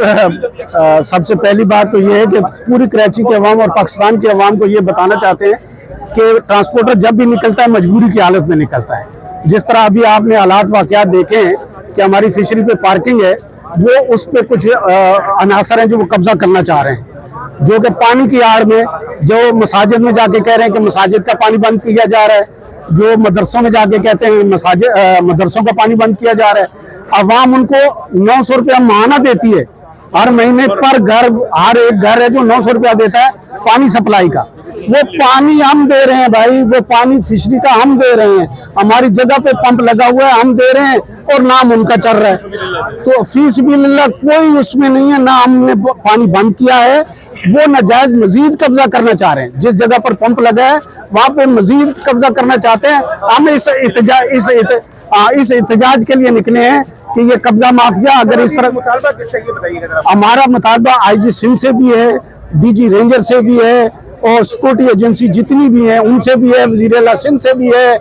सबसे पहली बात तो ये है कि पूरी कराची के अवाम और पाकिस्तान के अवाम को ये बताना चाहते हैं कि ट्रांसपोर्टर जब भी निकलता है मजबूरी की हालत में निकलता है। जिस तरह अभी आपने हालात वाक़यात देखे हैं कि हमारी फिशरी पे पार्किंग है, वो उस पर कुछ अनासर हैं जो वो कब्जा करना चाह रहे हैं, जो कि पानी की आड़ में, जो मसाजिद में जाके कह रहे हैं कि मसाजिद का पानी बंद किया जा रहा है, जो मदरसों में जाके कहते हैं मदरसों का पानी बंद किया जा रहा है। अवाम उनको 900 रुपया माहाना देती है हर महीने पर घर, हर एक घर है जो 900 रुपया देता है पानी सप्लाई का। वो पानी हम दे रहे हैं भाई, वो पानी फिशरी का हम दे रहे हैं, हमारी जगह पे पंप लगा हुआ है हम दे रहे हैं और नाम उनका चल रहा है। तो फीसबिल्लाह कोई उसमें नहीं है, ना हमने पानी बंद किया है, वो नाजायज मजीद कब्जा करना चाह रहे हैं। जिस जगह पर पंप लगा है वहां पे मजीद कब्जा करना चाहते हैं। हम इस एहतजाज के लिए निकले हैं कि ये कब्जा माफिया अगर इस तरह, हमारा मुतालबा आईजी सिंध से भी है, डीजी रेंजर से भी है और सिक्योरिटी एजेंसी जितनी भी हैं उनसे भी है, वजीर आला सिंध से भी है,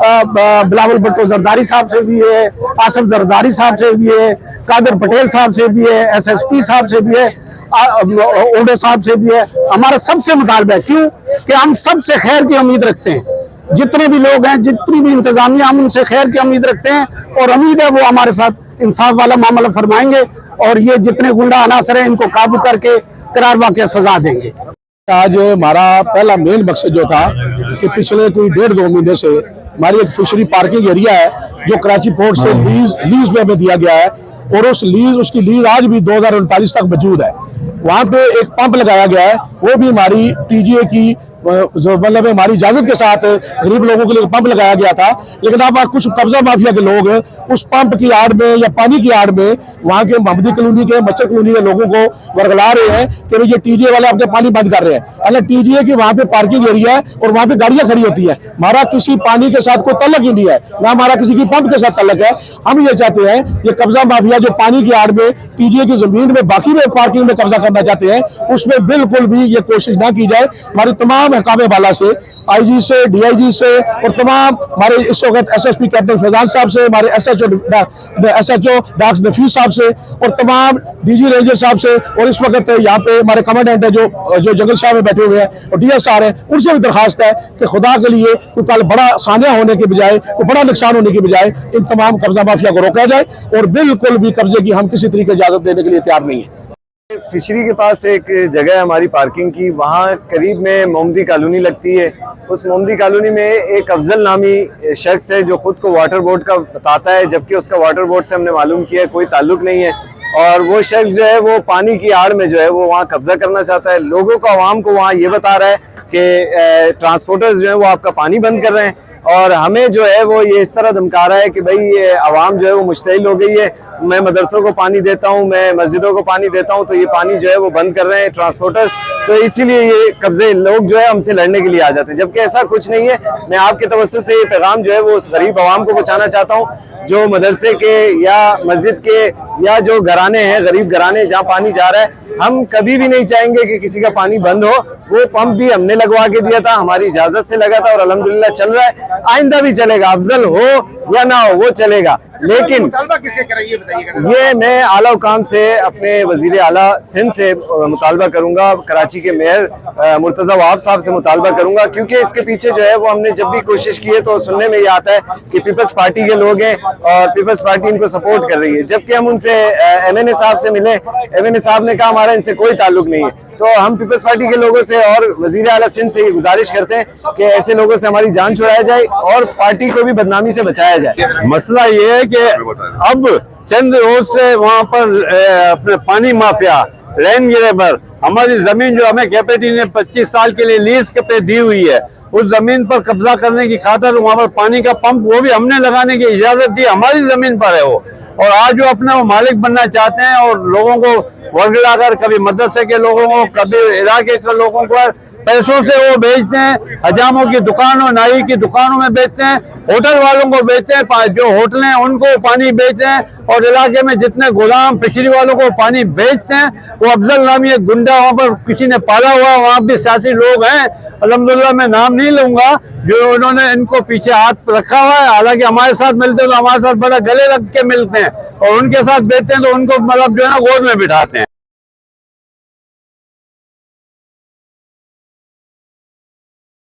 बिलावल भुट्टो जरदारी साहब से भी है, आसिफ जरदारी साहब से भी है, कादर पटेल साहब से भी है, SSP साहब से भी है, ओडो साहब से भी है। हमारा सबसे मुतालबा है, क्यों कि हम सबसे खैर की उम्मीद रखते हैं। जितने भी लोग हैं, जितनी भी इंतजामिया, हम उनसे खैर की उम्मीद रखते हैं और उम्मीद है वो हमारे साथ इंसाफ वाला मामला फरमाएंगे और ये जितने गुंडा अनासर हैं इनको काबू करके करार वाक़या सजा देंगे। आज हमारा पहला मेन मकसद जो था कि पिछले कोई 1.5-2 महीने से हमारी एक फिशरी पार्किंग एरिया है जो कराची पोर्ट से लीज में दिया गया है और उसकी लीज आज भी 2039 तक मौजूद है। वहाँ पे एक पंप लगाया गया है, वो भी हमारी TGA की जो मतलब हमारी इजाजत के साथ गरीब लोगों के लिए पंप लगाया गया था। लेकिन अब कुछ कब्जा माफिया के लोग उस पंप की आड़ में या पानी की आड़ में वहाँ के मोहम्मदी कॉलोनी के, मच्छर कॉलोनी के लोगों को वर्गला रहे हैं कि ये TGA वाले अपने पानी बंद कर रहे हैं। अगर TGA की वहाँ पे पार्किंग एरिया है और वहाँ पे गाड़ियां खड़ी होती है, हमारा किसी पानी के साथ कोई तल्लक ही नहीं है, ना हमारा किसी की पंप के साथ तल्लक है। हम ये चाहते हैं ये कब्जा माफिया जो पानी की आड़ में TGA की जमीन में बाकी में पार्किंग में कब्जा करना चाहते हैं, उसमें बिल्कुल भी ये कोशिश ना की जाए। हमारी तमाम महकामे वाला से, IG से, DIG से और तमाम हमारे इस वक्त SSP कैप्टन फैजान साहब से, हमारे SHO डॉक्टर नफीस साहब से और तमाम DG रेंजर साहब से और इस वक्त यहाँ पे हमारे कमांडेंट है जो जंगल शाह में बैठे हुए हैं और DSR है, उनसे भी दरखास्त है कि खुदा के लिए कोई कल बड़ा सानिया होने के बजाय, कोई बड़ा नुकसान होने के बजाय इन तमाम कब्जा माफिया को रोका जाए और बिल्कुल भी कब्जे की हम किसी तरीके इजाजत देने के लिए तैयार नहीं है। फिशरी के पास एक जगह है हमारी पार्किंग की, वहाँ करीब में मोमदी कॉलोनी लगती है। उस मोमदी कॉलोनी में एक अफजल नामी शख्स है जो खुद को वाटर बोर्ड का बताता है, जबकि उसका वाटर बोर्ड से हमने मालूम किया है कोई ताल्लुक नहीं है। और वो शख्स जो है वो पानी की आड़ में जो है वो वहाँ कब्जा करना चाहता है। लोगों को, आवाम को वहाँ ये बता रहा है कि ट्रांसपोर्टर्स जो है वो आपका पानी बंद कर रहे हैं और हमें जो है वो ये इस तरह धमका रहा है कि भाई ये आवाम जो है वो मुश्तिल हो गई है, मैं मदरसों को पानी देता हूँ, मैं मस्जिदों को पानी देता हूँ, तो ये पानी जो है वो बंद कर रहे हैं ट्रांसपोर्टर्स, तो इसीलिए ये कब्जे लोग जो है हमसे लड़ने के लिए आ जाते हैं, जबकि ऐसा कुछ नहीं है। मैं आपके तवज्जुह से ये पैगाम जो है वो उस गरीब आवाम को पहुँचाना चाहता हूँ जो मदरसे के या मस्जिद के या जो घराने हैं, गरीब घराने जहाँ पानी जा रहा है, हम कभी भी नहीं चाहेंगे कि किसी का पानी बंद हो। वो पंप भी हमने लगवा के दिया था, हमारी इजाजत से लगा था और अल्हम्दुलिल्लाह चल रहा है, आइंदा भी चलेगा, अफजल हो या ना हो वो चलेगा। लेकिन ये मैं आला हुकाम से, अपने वजीर आला सिंध से मुतालबा करूंगा, कराची के मेयर मुर्तजा वहाब साहब से मुतालबा करूंगा, क्योंकि इसके पीछे जो है वो हमने जब भी कोशिश की है तो सुनने में ये आता है कि पीपल्स पार्टी के लोग हैं और पीपल्स पार्टी इनको सपोर्ट कर रही है, जबकि हम उनसे MNA साहब से मिले, MNA साहब ने कहा हमारा इनसे कोई ताल्लुक नहीं है। तो हम पीपल्स पार्टी के लोगों से और वजीर आला सिंध से ये गुजारिश करते हैं कि ऐसे लोगों से हमारी जान छुड़ाया जाए और पार्टी को भी बदनामी से बचाया जाए। मसला ये है कि अब चंद रोज से वहाँ पर अपने पानी माफिया लैंड ग्रैबर हमारी जमीन जो हमें कैपिटल ने 25 साल के लिए लीज पे दी हुई है, उस जमीन पर कब्जा करने की खातिर वहाँ पर पानी का पंप वो भी हमने लगाने की इजाजत दी, हमारी जमीन पर है वो, और आज वो अपना मालिक बनना चाहते हैं और लोगों को वर्गला कर, कभी मदरसे के लोगों को, कभी इलाके के लोगों को पैसों से वो बेचते हैं, हजामों की दुकानों, नाई की दुकानों में बेचते हैं, होटल वालों को बेचते हैं, जो होटल हैं उनको पानी बेचते हैं और इलाके में जितने गुलाम फिशरी वालों को पानी बेचते हैं, वो अफजल नामी एक गुंडा वहाँ पर किसी ने पाला हुआ, वहाँ भी सियासी लोग हैं, अल्हम्दुलिल्लाह मैं नाम नहीं लूंगा, जो उन्होंने इनको पीछे हाथ रखा हुआ है। हालांकि हमारे साथ मिलते हैं तो हमारे साथ बड़ा गले लग के मिलते हैं और उनके साथ बैठते हैं तो उनको मतलब जो है ना गोद में बिठाते हैं।